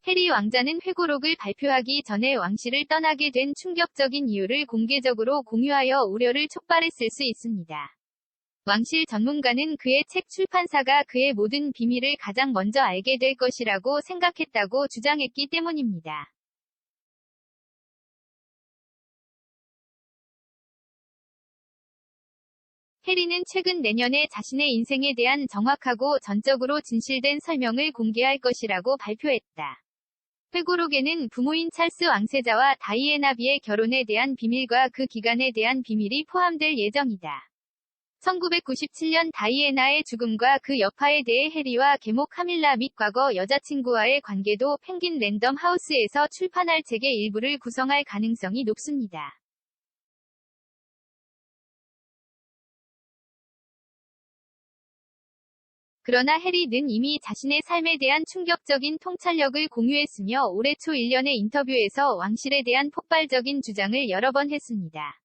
해리 왕자는 회고록을 발표하기 전에 왕실을 떠나게 된 충격적인 이유를 공개적으로 공유하여 우려를 촉발했을 수 있습니다. 왕실 전문가는 그의 책 출판사가 그의 모든 비밀을 가장 먼저 알게 될 것이라고 생각했다고 주장했기 때문입니다. 해리는 최근 내년에 자신의 인생에 대한 정확하고 전적으로 진실된 설명을 공개할 것이라고 발표했다. 회고록에는 부모인 찰스 왕세자와 다이애나 비의 결혼에 대한 비밀과 그 기간에 대한 비밀이 포함될 예정이다. 1997년 다이애나의 죽음과 그 여파에 대해 해리와 계모 카밀라 및 과거 여자친구와의 관계도 펭귄 랜덤 하우스에서 출판할 책의 일부를 구성할 가능성이 높습니다. 그러나 해리는 이미 자신의 삶에 대한 충격적인 통찰력을 공유했으며 올해 초 일련의 인터뷰에서 왕실에 대한 폭발적인 주장을 여러 번 했습니다.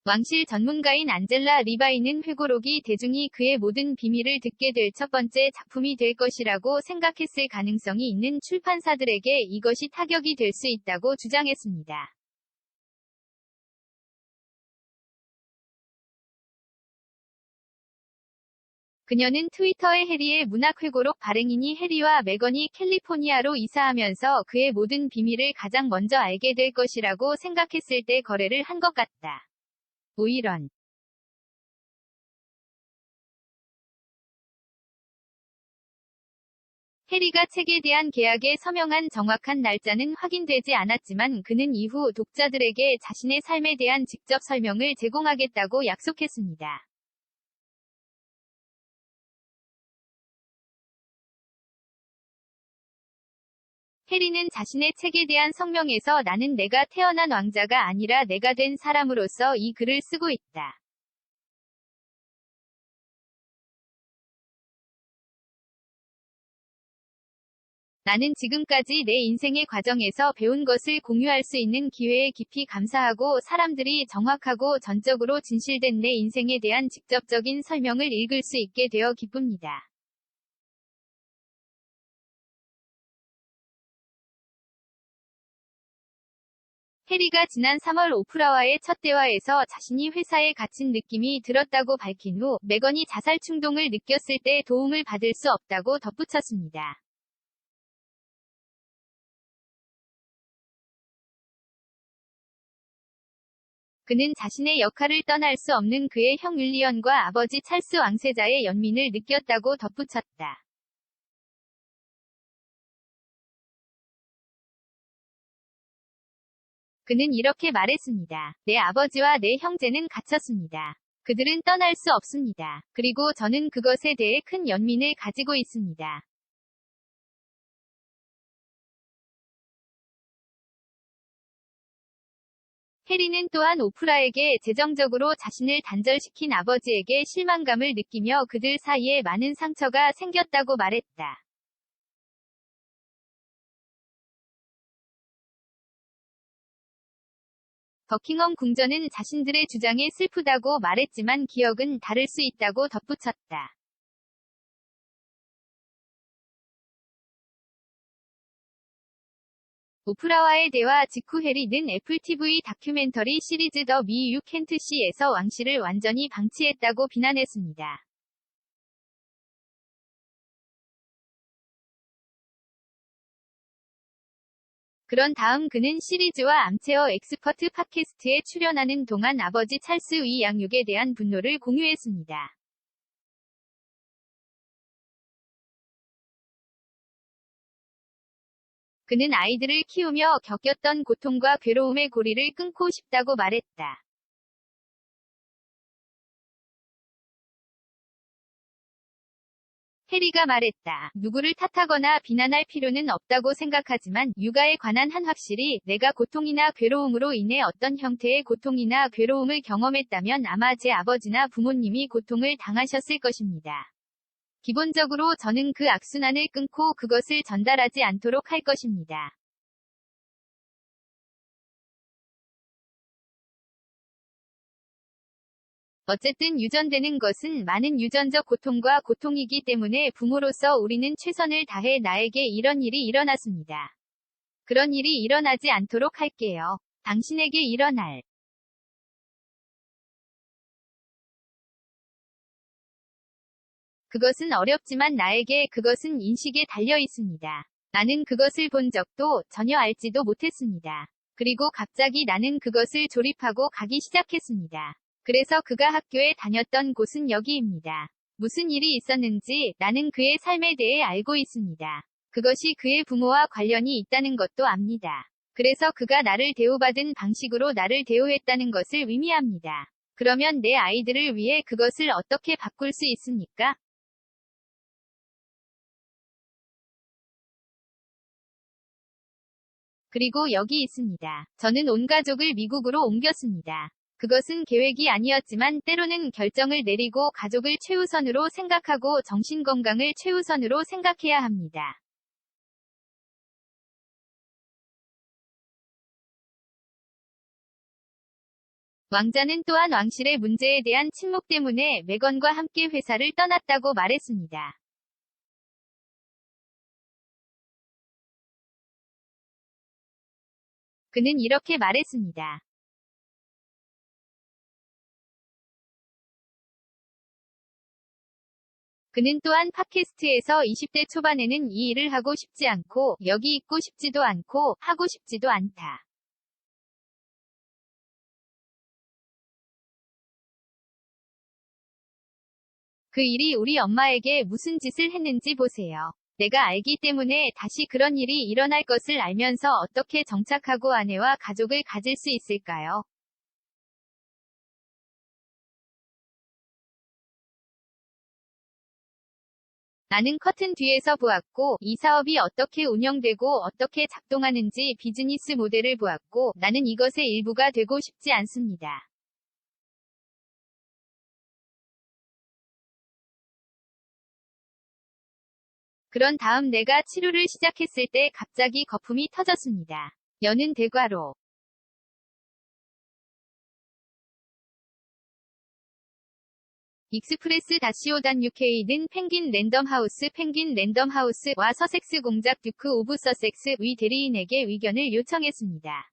왕실 전문가인 안젤라 리바이는 회고록이 대중이 그의 모든 비밀을 듣게 될 첫 번째 작품이 될 것이라고 생각했을 가능성이 있는 출판사들에게 이것이 타격이 될 수 있다고 주장했습니다. 그녀는 트위터에 해리의 문학 회고록 발행인이 해리와 메건이 캘리포니아로 이사하면서 그의 모든 비밀을 가장 먼저 알게 될 것이라고 생각했을 때 거래를 한 것 같다. 오이런 해리가 책에 대한 계약에 서명한 정확한 날짜는 확인되지 않았지만 그는 이후 독자들에게 자신의 삶에 대한 직접 설명을 제공하겠다고 약속했습니다. 해리는 자신의 책에 대한 성명에서 나는 내가 태어난 왕자가 아니라 내가 된 사람으로서 이 글을 쓰고 있다. 나는 지금까지 내 인생의 과정에서 배운 것을 공유할 수 있는 기회에 깊이 감사하고 사람들이 정확하고 전적으로 진실된 내 인생에 대한 직접적인 설명을 읽을 수 있게 되어 기쁩니다. 해리가 지난 3월 오프라와의 첫 대화에서 자신이 회사에 갇힌 느낌이 들었다고 밝힌 후 메건이 자살 충동을 느꼈을 때 도움을 받을 수 없다고 덧붙였습니다. 그는 자신의 역할을 떠날 수 없는 그의 형 윌리엄과 아버지 찰스 왕세자의 연민을 느꼈다고 덧붙였다. 그는 이렇게 말했습니다. 내 아버지와 내 형제는 갇혔습니다. 그들은 떠날 수 없습니다. 그리고 저는 그것에 대해 큰 연민을 가지고 있습니다. 해리는 또한 오프라에게 재정적으로 자신을 단절시킨 아버지에게 실망감을 느끼며 그들 사이에 많은 상처가 생겼다고 말했다. 버킹엄 궁전은 자신들의 주장에 슬프다고 말했지만 기억은 다를 수 있다고 덧붙였다. 오프라와의 대화 직후 해리는 애플 TV 다큐멘터리 시리즈 더 미 유 캔트 씨에서 왕실을 완전히 방치했다고 비난했습니다. 그런 다음 그는 시리즈와 암체어 엑스퍼트 팟캐스트에 출연하는 동안 아버지 찰스 위 양육에 대한 분노를 공유했습니다. 그는 아이들을 키우며 겪었던 고통과 괴로움의 고리를 끊고 싶다고 말했다. 해리가 말했다. 누구를 탓하거나 비난할 필요는 없다고 생각하지만 육아에 관한 한 확실히 내가 고통이나 괴로움으로 인해 어떤 형태의 고통이나 괴로움을 경험했다면 아마 제 아버지나 부모님이 고통을 당하셨을 것입니다. 기본적으로 저는 그 악순환을 끊고 그것을 전달하지 않도록 할 것입니다. 어쨌든 유전되는 것은 많은 유전적 고통과 고통이기 때문에 부모로서 우리는 최선을 다해 나에게 이런 일이 일어났습니다. 그런 일이 일어나지 않도록 할게요. 당신에게 일어날 그것은 어렵지만 나에게 그것은 인식에 달려 있습니다. 나는 그것을 본 적도 전혀 알지도 못했습니다. 그리고 갑자기 나는 그것을 조립하고 가기 시작했습니다. 그래서 그가 학교에 다녔던 곳은 여기입니다. 무슨 일이 있었는지 나는 그의 삶에 대해 알고 있습니다. 그것이 그의 부모와 관련이 있다는 것도 압니다. 그래서 그가 나를 대우받은 방식으로 나를 대우했다는 것을 의미합니다. 그러면 내 아이들을 위해 그것을 어떻게 바꿀 수 있습니까? 그리고 여기 있습니다. 저는 온 가족을 미국으로 옮겼습니다. 그것은 계획이 아니었지만 때로는 결정을 내리고 가족을 최우선으로 생각하고 정신건강을 최우선으로 생각해야 합니다. 왕자는 또한 왕실의 문제에 대한 침묵 때문에 메건과 함께 회사를 떠났다고 말했습니다. 그는 이렇게 말했습니다. 그는 또한 팟캐스트에서 20대 초반에는 이 일을 하고 싶지 않고, 여기 있고 싶지도 않고, 하고 싶지도 않다. 그 일이 우리 엄마에게 무슨 짓을 했는지 보세요. 내가 알기 때문에 다시 그런 일이 일어날 것을 알면서 어떻게 정착하고 아내와 가족을 가질 수 있을까요? 나는 커튼 뒤에서 보았고, 이 사업이 어떻게 운영되고 어떻게 작동하는지 비즈니스 모델을 보았고, 나는 이것의 일부가 되고 싶지 않습니다. 그런 다음 내가 치료를 시작했을 때 갑자기 거품이 터졌습니다. 여는 대과로. 익스프레스-co.uk는 펭귄 랜덤하우스와 서섹스 공작 듀크 오브 서섹스 위 대리인에게 의견을 요청했습니다.